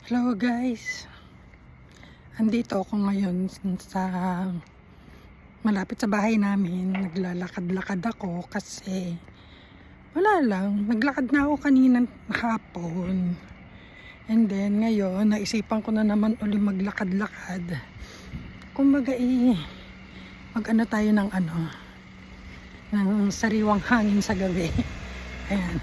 Hello guys, andito ako ngayon sa malapit sa bahay namin. Naglalakad-lakad ako kasi wala lang, naglakad na ako kaninang hapon, and then ngayon naisipan ko na naman uli maglakad-lakad. Kumbaga mag ano tayo ng sariwang hangin sa gabi. Ayan.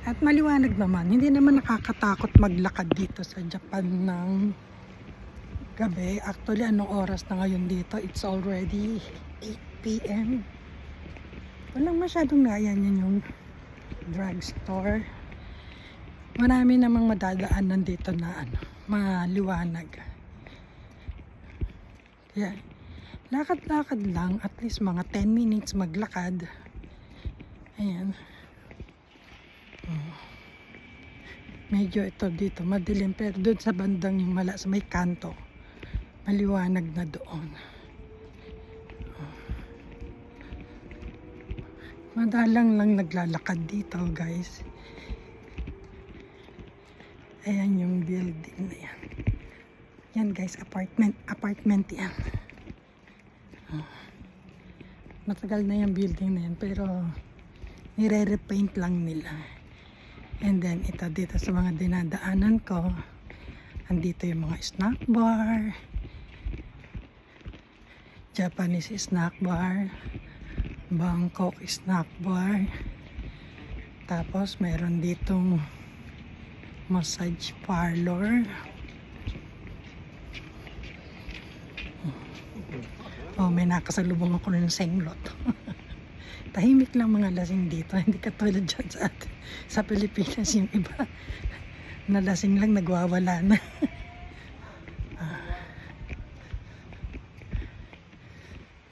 At maliwanag naman, hindi naman nakakatakot maglakad dito sa Japan ng gabi. Actually, anong oras na ngayon dito? It's already 8 p.m. Walang masyadong yan yung drugstore. Marami namang madadaanan dito na maliwanag. Kaya, lakad-lakad lang, at least mga 10 minutes maglakad. Ayan. Medyo ito dito madilim, pero doon sa bandang yung sa may kanto maliwanag na doon. Madalang lang naglalakad dito guys. Ayan yung building na yan. Yan guys, apartment yan. Matagal na yung building na yan, pero nire-repaint lang nila. And then ito dito sa mga dinadaanan ko, andito yung mga snack bar, Japanese snack bar, Bangkok snack bar, tapos meron ditong massage parlor. Oh, may nakasalubong ako ng senglot. Tahimik lang mga lasing dito, hindi katulad dyan sa Pilipinas, yung iba na lasing lang nagwawala na.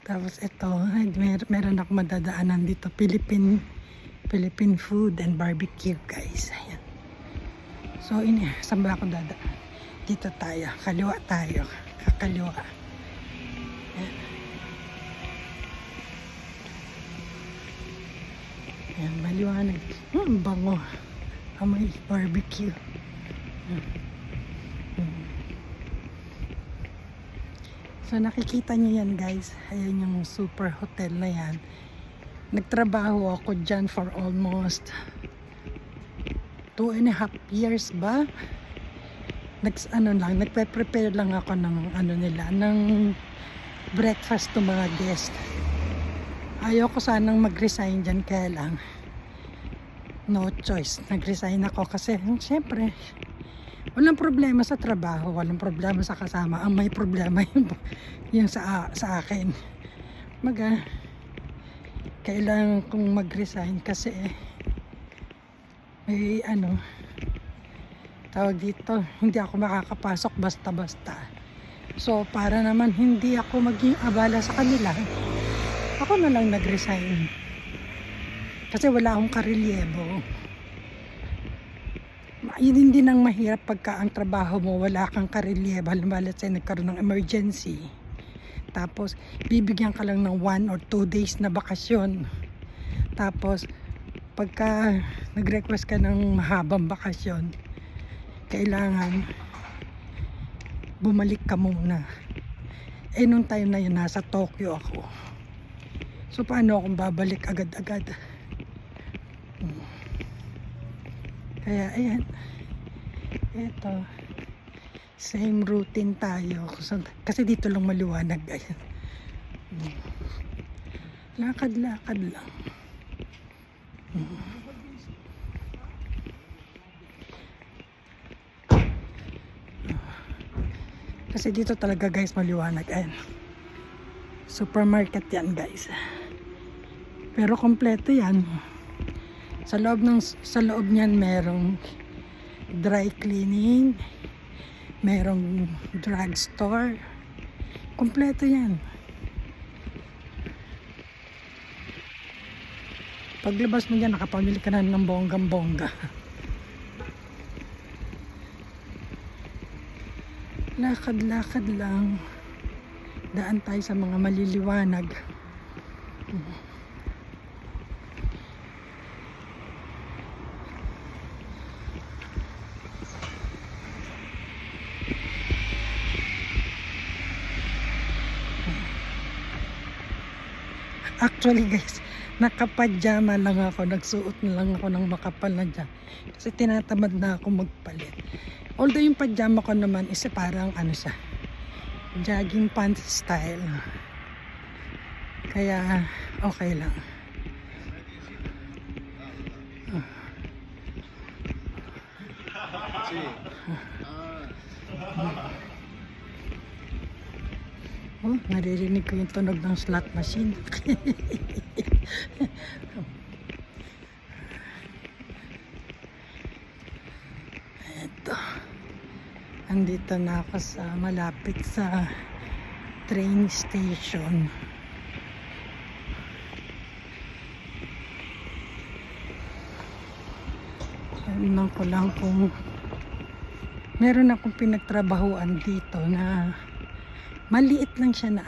Tapos ito, meron ako madadaanan dito, Philippine food and barbecue guys. Ayan. So saan ba ako dadaan? Dito tayo, kaliwa tayo, kakaliwa. Ayan. Ayan, maliwanag. Bango. May barbecue. So nakikita nyo yan guys. Ayan yung super hotel na yan. Nagtrabaho ako dyan for almost 2.5 years ba? Nagpe-prepare lang ako ng ng breakfast to mga guest. Ayoko sanang mag-resign dyan, kaya lang no choice, nag-resign ako kasi syempre walang problema sa trabaho, walang problema sa kasama. Ang may problema yung sa akin. Kailangan kong mag-resign kasi may tawag dito, hindi ako makakapasok basta-basta. So para naman hindi ako maging abala sa kanila, ako na lang nag-resign. Kasi wala akong karelyebo. Yun din ang mahirap pagka ang trabaho mo wala kang karelyebo. Halimbawa, let's say nagkaroon ng emergency, tapos bibigyan ka lang ng 1 or 2 days na bakasyon. Tapos pagka nag-request ka ng mahabang bakasyon, kailangan bumalik ka muna. Nung time na yun, nasa Tokyo ako. So paano akong babalik agad-agad? Kaya ayan, eto, same routine tayo kasi dito lang maliwanag. Ayan, lakad-lakad lang. Kasi dito talaga guys maliwanag. Ayan, supermarket yan guys, pero kompleto yan. Sa loob niyan merong dry cleaning, merong drugstore, kompleto yan. Paglabas mo dyan, nakapamili ka na ng bonggang-bongga. Lakad-lakad lang, daan tayo sa mga maliliwanag. Actually guys, nakapadyama lang ako. Nagsuot na lang ako ng makapal na dyan. Kasi tinatamad na ako magpalit. Although yung padyama ko naman is parang ano siya, jogging pants style. Kaya okay lang. Oh, naririnig ko yung tunog ng slot machine. Eto. Andito na ako sa malapit sa train station. Tignan ko lang kung meron akong pinagtrabahuan dito na maliit lang siya na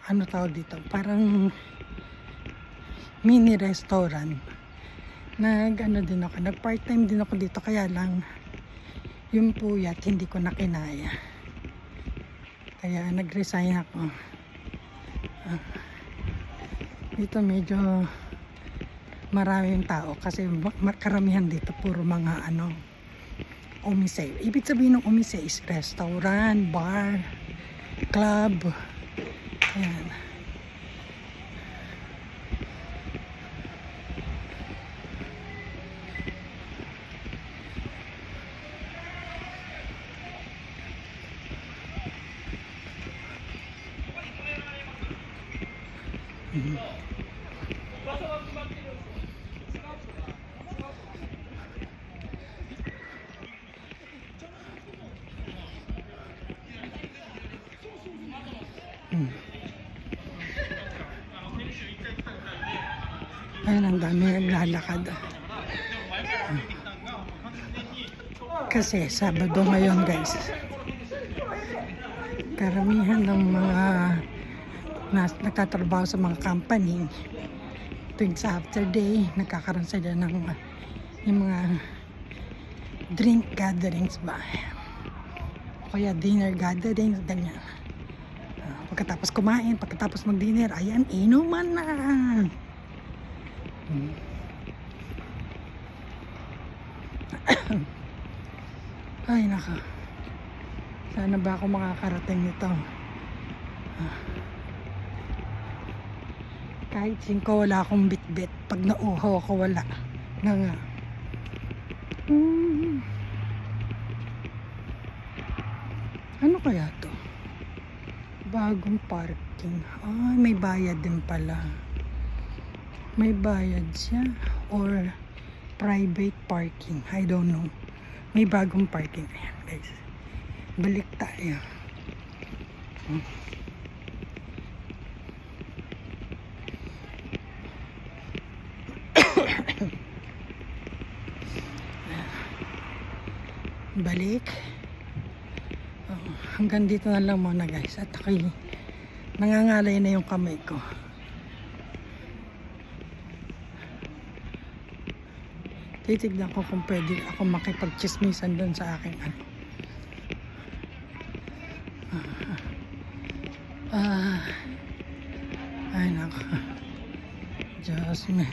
ano tawag dito, parang mini restaurant. Nag part time din ako dito, kaya lang yung puyat hindi ko na kinaya, kaya nag-resign ako. Dito medyo maraming tao kasi karamihan dito puro mga umise. Ibig sabihin ng umise is restaurant, bar, club. Ayan. Ayun, ang dami naglalakad. Kasi Sabado ngayon guys. Karamihan ng mga nagtatrabaho sa mga company tuwing sa Saturday, nagkakaroon sila ng yung mga drink gatherings ba, o kaya dinner gatherings, ganyan. Pagkatapos kumain, pagkatapos mag-dinner, ayan, inuman na. Ay naka, sana ba ako makakarating nito? Kahit 5 wala akong bit-bit. Pag nauhaw ako wala na nga. Ano kaya to? Bagong parking. Ay, may bayad din pala. May bayad siya or private parking, I don't know. May bagong parking. Ayan guys, balik tayo. Balik. Hanggang dito na lang muna guys, at ako'y nangangalay na yung kamay ko. Titignan ko kung pwede ako makipag-chismisan doon sa aking ay nako, Diyos me.